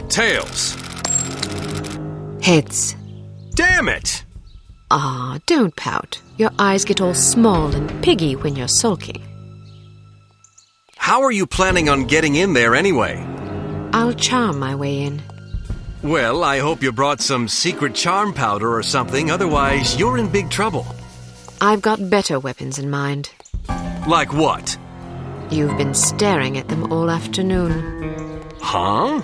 Tails. Heads. Damn it! Ah, don't pout. Your eyes get all small and piggy when you're sulking. How are you planning on getting in there anyway? I'll charm my way in. Well, I hope you brought some secret charm powder or something, otherwise you're in big trouble. I've got better weapons in mind. Like what? You've been staring at them all afternoon. Huh?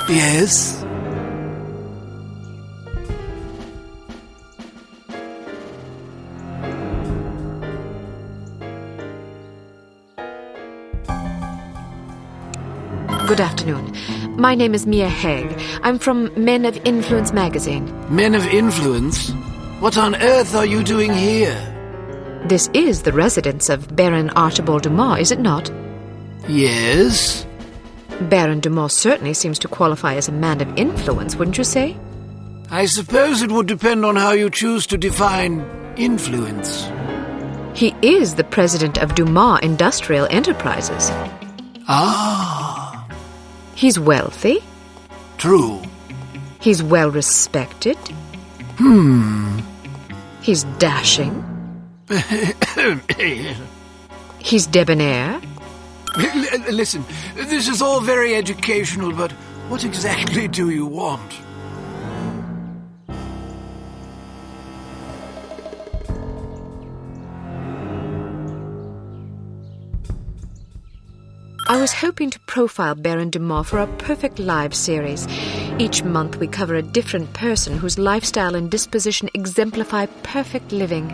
Yes? Good afternoon. My name is Mia Haig. I'm from Men of Influence magazine. Men of Influence? What on earth are you doing here? This is the residence of Baron Archibald Dumas, is it not? Yes? Baron Dumas certainly seems to qualify as a man of influence, wouldn't you say? I suppose it would depend on how you choose to define influence. He is the president of Dumas Industrial Enterprises. Ah. He's wealthy. True. He's well respected. He's dashing. He's debonair. Listen, this is all very educational, but what exactly do you want? I was hoping to profile Baron Dumas for a Perfect Lives series. Each month we cover a different person whose lifestyle and disposition exemplify perfect living.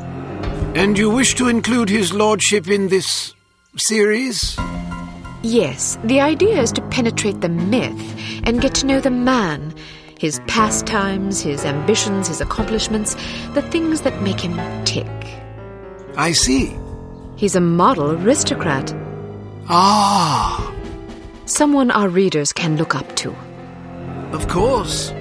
And you wish to include his lordship in this series? Yes, the idea is to penetrate the myth and get to know the man, his pastimes, his ambitions, his accomplishments, the things that make him tick. I see. He's a model aristocrat. Ah. Someone our readers can look up to. Of course.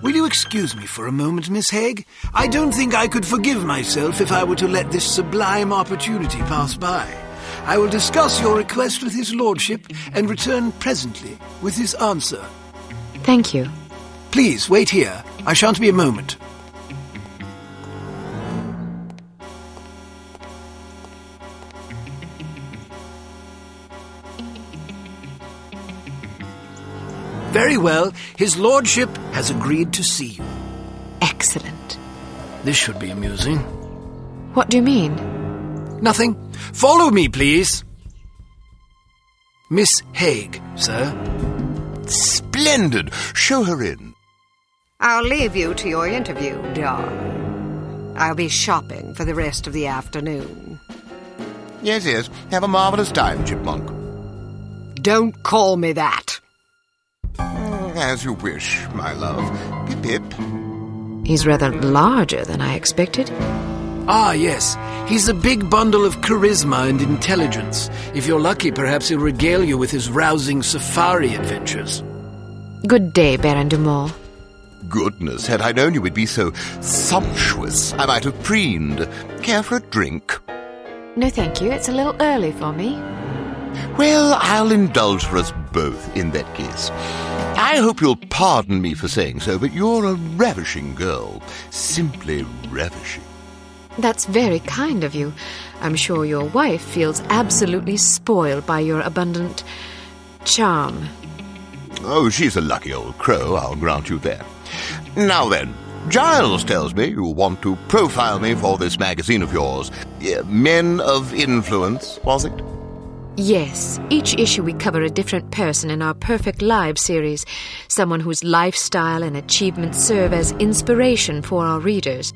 Will you excuse me for a moment, Miss Haig? I don't think I could forgive myself if I were to let this sublime opportunity pass by. I will discuss your request with his lordship and return presently with his answer. Thank you. Please, wait here. I shan't be a moment. Very well. His lordship has agreed to see you. Excellent. This should be amusing. What do you mean? Nothing. Follow me, please. Miss Haig, sir. Splendid. Show her in. I'll leave you to your interview, darling. I'll be shopping for the rest of the afternoon. Yes, yes. Have a marvelous time, Chipmunk. Don't call me that. As you wish, my love. Pip-pip. He's rather larger than I expected. Ah, yes. He's a big bundle of charisma and intelligence. If you're lucky, perhaps he'll regale you with his rousing safari adventures. Good day, Baron Dumas. Goodness, had I known you would be so sumptuous, I might have preened. Care for a drink? No, thank you. It's a little early for me. Well, I'll indulge for us both in that case. I hope you'll pardon me for saying so, but you're a ravishing girl. Simply ravishing. That's very kind of you. I'm sure your wife feels absolutely spoiled by your abundant charm. Oh, she's a lucky old crow, I'll grant you that. Now then, Giles tells me you want to profile me for this magazine of yours. Men of Influence, was it? Yes, each issue we cover a different person in our Perfect Lives series, someone whose lifestyle and achievements serve as inspiration for our readers.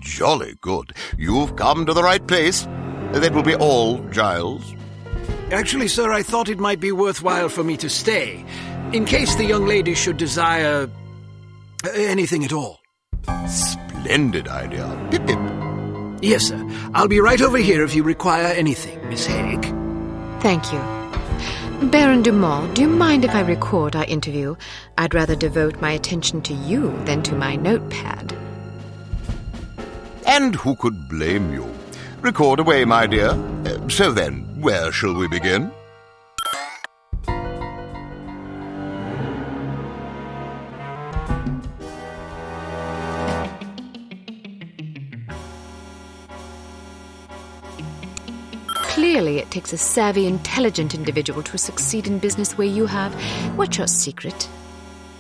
Jolly good. You've come to the right place. That will be all, Giles. Actually, sir, I thought it might be worthwhile for me to stay, in case the young lady should desire anything at all. Splendid idea. Pip, pip. Yes, sir. I'll be right over here if you require anything, Miss Haig. Thank you. Baron Dumont, do you mind if I record our interview? I'd rather devote my attention to you than to my notepad. And who could blame you? Record away, my dear. So then, where shall we begin? Clearly, it takes a savvy, intelligent individual to succeed in business the way you have. What's your secret?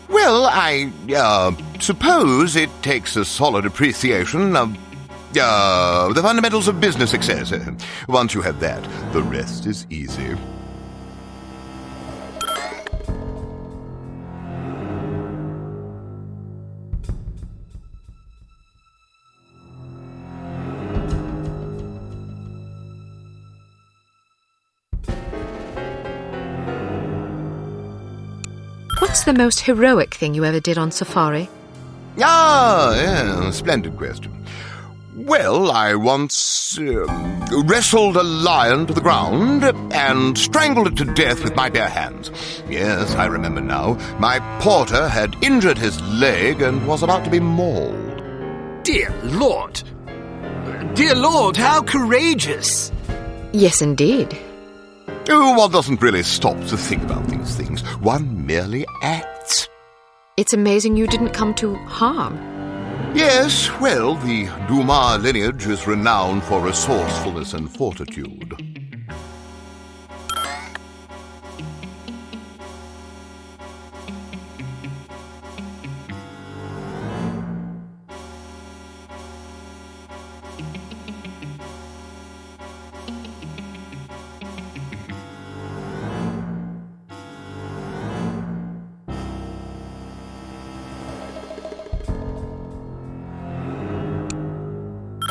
Well, I suppose it takes a solid appreciation of the fundamentals of business success. Once you have that, the rest is easy. What's the most heroic thing you ever did on safari? Splendid question. Well, I once wrestled a lion to the ground and strangled it to death with my bare hands. Yes, I remember now. My porter had injured his leg and was about to be mauled. Dear Lord! Dear Lord, how courageous! Yes, indeed. Oh, one doesn't really stop to think about these things. One merely acts. It's amazing you didn't come to harm. Yes, well, the Dumas lineage is renowned for resourcefulness and fortitude.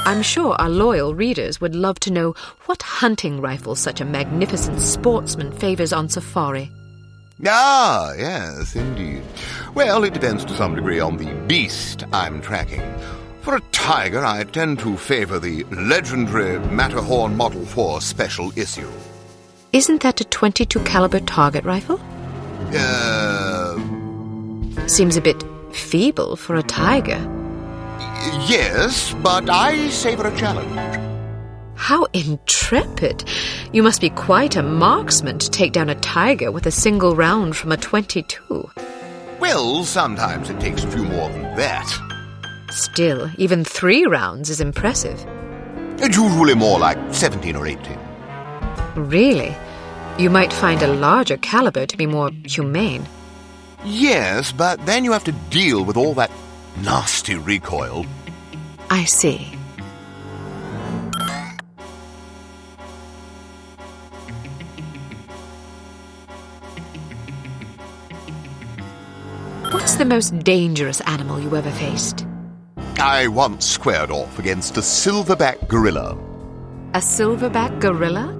I'm sure our loyal readers would love to know what hunting rifle such a magnificent sportsman favors on safari. Ah, yes, indeed. Well, it depends to some degree on the beast I'm tracking. For a tiger, I tend to favor the legendary Matterhorn Model 4 special issue. Isn't that a .22 caliber target rifle? Seems a bit feeble for a tiger. Yes, but I savor a challenge. How intrepid! You must be quite a marksman to take down a tiger with a single round from a .22. Well, sometimes it takes a few more than that. Still, even 3 rounds is impressive. It's usually more like 17 or 18. Really? You might find a larger caliber to be more humane. Yes, but then you have to deal with all that nasty recoil. I see. What's the most dangerous animal you ever faced? I once squared off against a silverback gorilla. A silverback gorilla?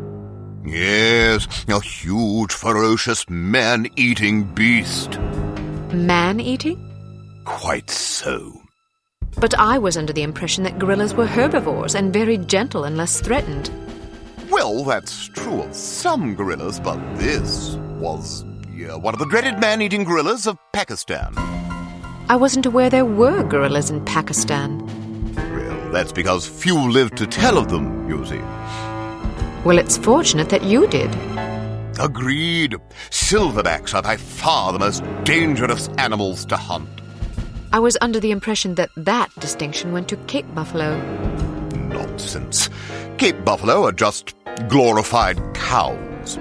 Yes, a huge, ferocious, man-eating beast. Man-eating? Quite so. But I was under the impression that gorillas were herbivores and very gentle and less threatened. Well, that's true of some gorillas, but this was one of the dreaded man-eating gorillas of Pakistan. I wasn't aware there were gorillas in Pakistan. Well, that's because few live to tell of them, you see. Well, it's fortunate that you did. Agreed. Silverbacks are by far the most dangerous animals to hunt. I was under the impression that distinction went to Cape buffalo. Nonsense. Cape buffalo are just glorified cows.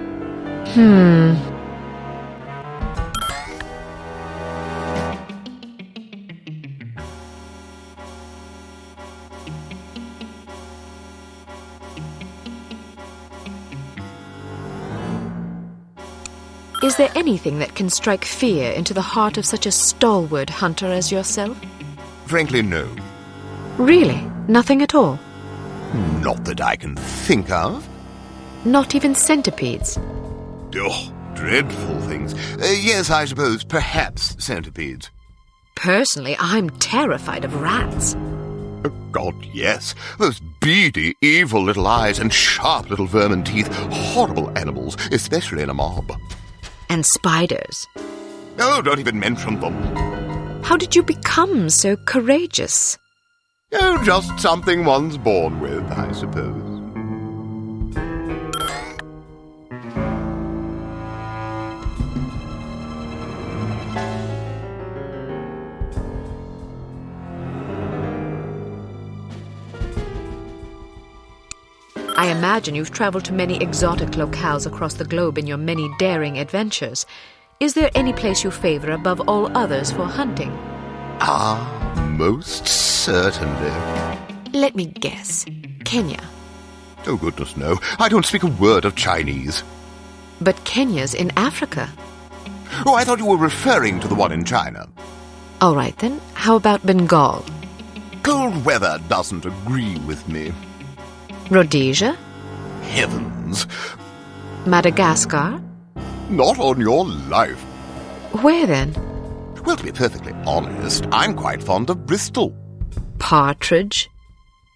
Is there anything that can strike fear into the heart of such a stalwart hunter as yourself? Frankly, no. Really? Nothing at all? Not that I can think of. Not even centipedes? Oh, dreadful things. Yes, I suppose, perhaps centipedes. Personally, I'm terrified of rats. Oh, God, yes. Those beady, evil little eyes and sharp little vermin teeth. Horrible animals, especially in a mob. And spiders. Oh, don't even mention them. How did you become so courageous? Oh, just something one's born with, I suppose. I imagine you've traveled to many exotic locales across the globe in your many daring adventures. Is there any place you favor above all others for hunting? Most certainly. Let me guess. Kenya. Oh, goodness, no. I don't speak a word of Chinese. But Kenya's in Africa. Oh, I thought you were referring to the one in China. All right, then. How about Bengal? Cold weather doesn't agree with me. Rhodesia? Heavens. Madagascar? Not on your life. Where then? Well, to be perfectly honest, I'm quite fond of Bristol. Partridge?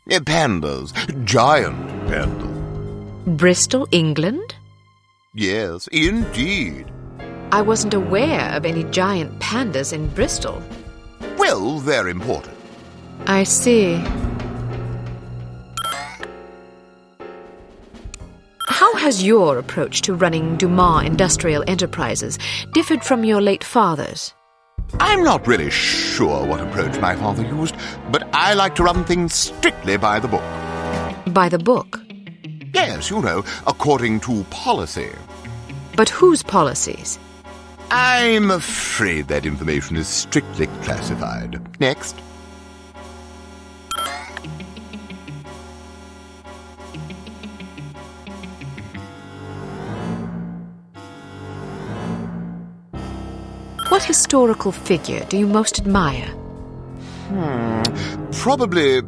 Pandas. Giant pandas. Bristol, England? Yes, indeed. I wasn't aware of any giant pandas in Bristol. Well, they're important. I see. How has your approach to running Dumas Industrial Enterprises differed from your late father's? I'm not really sure what approach my father used, but I like to run things strictly by the book. By the book? Yes, you know, according to policy. But whose policies? I'm afraid that information is strictly classified. Next. What historical figure do you most admire? Probably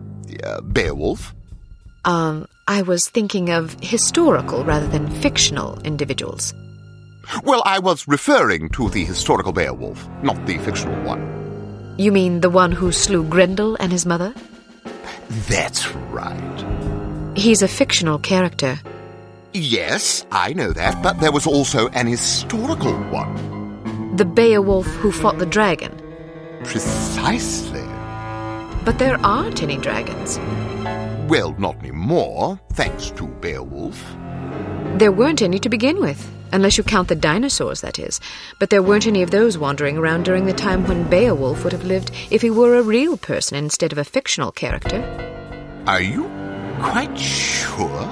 Beowulf. I was thinking of historical rather than fictional individuals. Well, I was referring to the historical Beowulf, not the fictional one. You mean the one who slew Grendel and his mother? That's right. He's a fictional character. Yes, I know that, but there was also an historical one. The Beowulf who fought the dragon. Precisely. But there aren't any dragons. Well, not anymore, thanks to Beowulf. There weren't any to begin with, unless you count the dinosaurs, that is. But there weren't any of those wandering around during the time when Beowulf would have lived if he were a real person instead of a fictional character. Are you quite sure?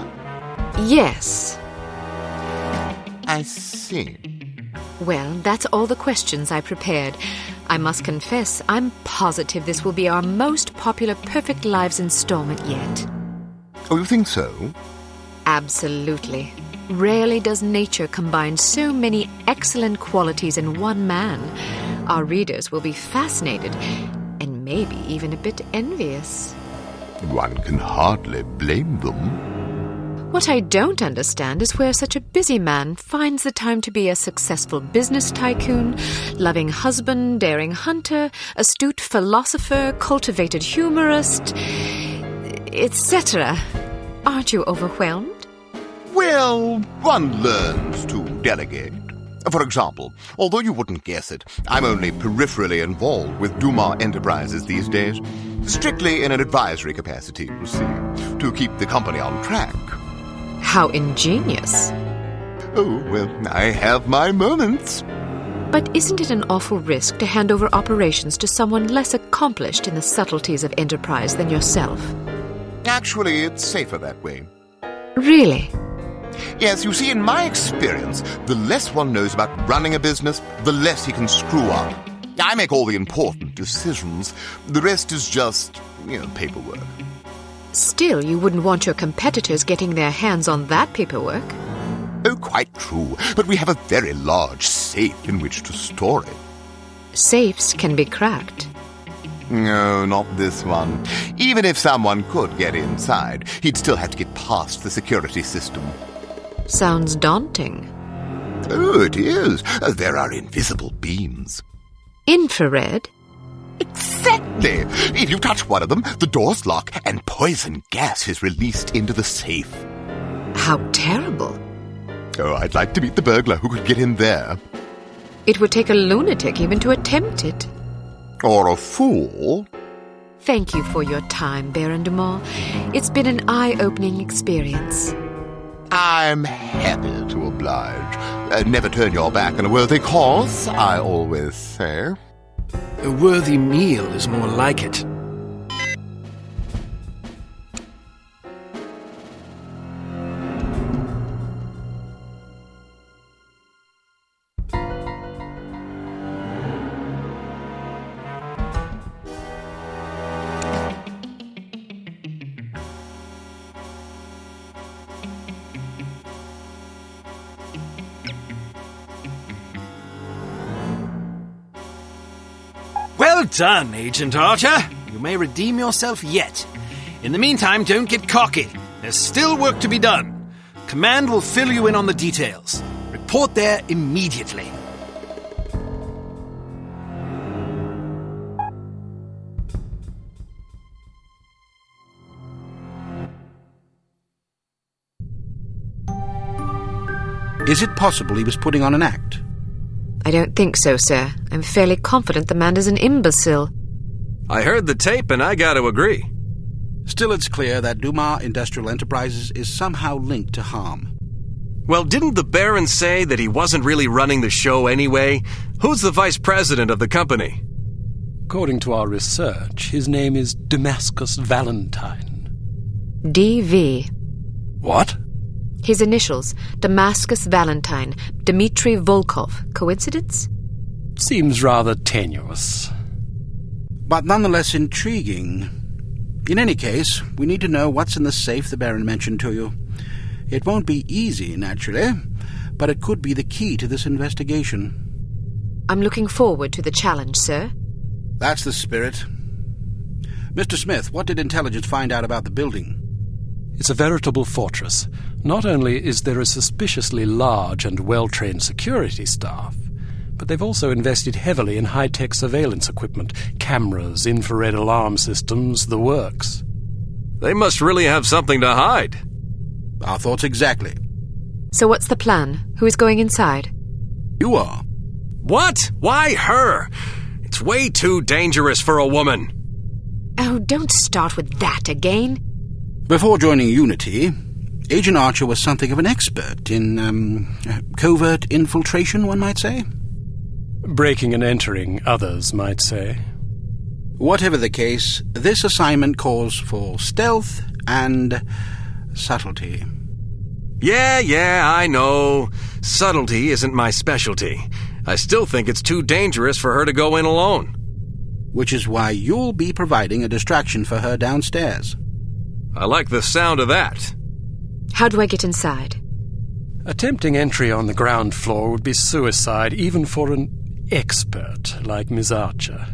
Yes. I see. Well, that's all the questions I prepared. I must confess, I'm positive this will be our most popular Perfect Lives installment yet. Oh, you think so? Absolutely. Rarely does nature combine so many excellent qualities in one man. Our readers will be fascinated and maybe even a bit envious. One can hardly blame them. What I don't understand is where such a busy man finds the time to be a successful business tycoon, loving husband, daring hunter, astute philosopher, cultivated humorist, etc. Aren't you overwhelmed? Well, one learns to delegate. For example, although you wouldn't guess it, I'm only peripherally involved with Dumas Enterprises these days. Strictly in an advisory capacity, you see, to keep the company on track. How ingenious. Oh, well, I have my moments. But isn't it an awful risk to hand over operations to someone less accomplished in the subtleties of enterprise than yourself? Actually, it's safer that way. Really? Yes, you see, in my experience, the less one knows about running a business, the less he can screw up. I make all the important decisions. The rest is just, paperwork. Still, you wouldn't want your competitors getting their hands on that paperwork. Oh, quite true. But we have a very large safe in which to store it. Safes can be cracked. No, not this one. Even if someone could get inside, he'd still have to get past the security system. Sounds daunting. Oh, it is. There are invisible beams. Infrared? Exactly. If you touch one of them, the doors lock and poison gas is released into the safe. How terrible. Oh, I'd like to meet the burglar who could get in there. It would take a lunatic even to attempt it. Or a fool. Thank you for your time, Baron Dumont. It's been an eye-opening experience. I'm happy to oblige. Never turn your back on a worthy cause, I always say. A worthy meal is more like it. Well done, Agent Archer. You may redeem yourself yet. In the meantime, don't get cocky. There's still work to be done. Command will fill you in on the details. Report there immediately. Is it possible he was putting on an act? I don't think so, sir. I'm fairly confident the man is an imbecile. I heard the tape and I gotta agree. Still, it's clear that Dumas Industrial Enterprises is somehow linked to H.A.R.M. Well, didn't the Baron say that he wasn't really running the show anyway? Who's the vice president of the company? According to our research, his name is Damascus Valentine. D.V. What? His initials, Damascus Valentine, Dmitry Volkov. Coincidence? Seems rather tenuous. But nonetheless intriguing. In any case, we need to know what's in the safe the Baron mentioned to you. It won't be easy, naturally, but it could be the key to this investigation. I'm looking forward to the challenge, sir. That's the spirit. Mr. Smith, what did intelligence find out about the building? It's a veritable fortress. Not only is there a suspiciously large and well-trained security staff, but they've also invested heavily in high-tech surveillance equipment, cameras, infrared alarm systems, the works. They must really have something to hide. Our thoughts exactly. So what's the plan? Who is going inside? You are. What? Why her? It's way too dangerous for a woman. Oh, don't start with that again. Before joining Unity, Agent Archer was something of an expert in, covert infiltration, one might say. Breaking and entering, others might say. Whatever the case, this assignment calls for stealth and subtlety. Yeah, I know. Subtlety isn't my specialty. I still think it's too dangerous for her to go in alone. Which is why you'll be providing a distraction for her downstairs. I like the sound of that. How do I get inside? Attempting entry on the ground floor would be suicide, even for an expert like Miss Archer.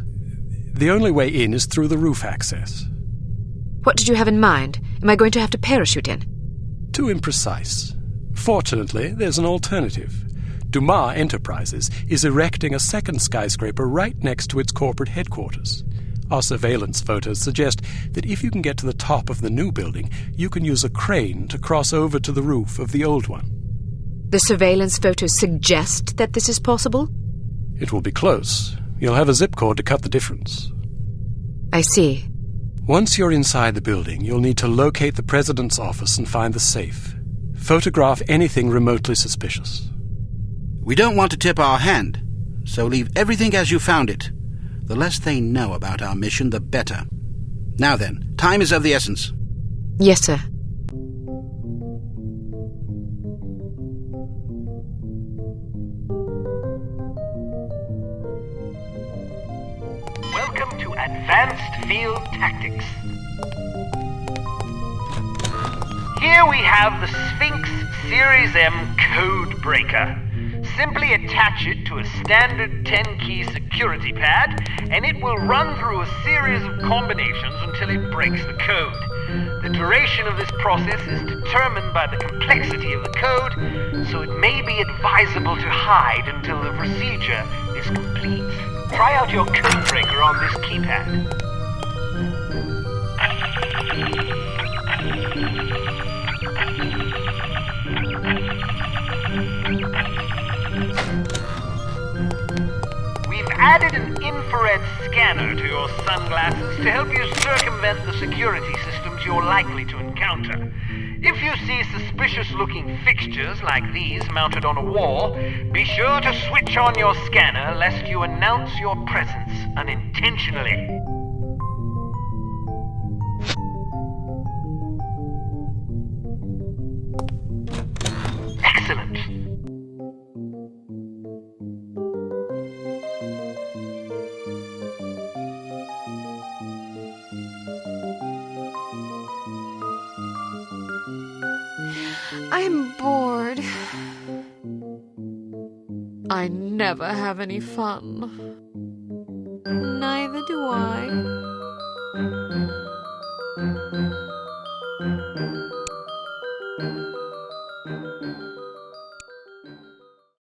The only way in is through the roof access. What did you have in mind? Am I going to have to parachute in? Too imprecise. Fortunately, there's an alternative. Dumas Enterprises is erecting a second skyscraper right next to its corporate headquarters. Our surveillance photos suggest that if you can get to the top of the new building, you can use a crane to cross over to the roof of the old one. The surveillance photos suggest that this is possible? It will be close. You'll have a zip cord to cut the difference. I see. Once you're inside the building, you'll need to locate the president's office and find the safe. Photograph anything remotely suspicious. We don't want to tip our hand, so leave everything as you found it. The less they know about our mission, the better. Now then, time is of the essence. Yes, sir. Welcome to Advanced Field Tactics. Here we have the Sphinx Series M Code Breaker. Simply attach it to a standard 10-key security pad, and it will run through a series of combinations until it breaks the code. The duration of this process is determined by the complexity of the code, so it may be advisable to hide until the procedure is complete. Try out your code breaker on this keypad. We've added an infrared scanner to your sunglasses to help you circumvent the security systems you're likely to encounter. If you see suspicious-looking fixtures like these mounted on a wall, be sure to switch on your scanner lest you announce your presence unintentionally. Excellent. I'm bored. I never have any fun. Neither do I.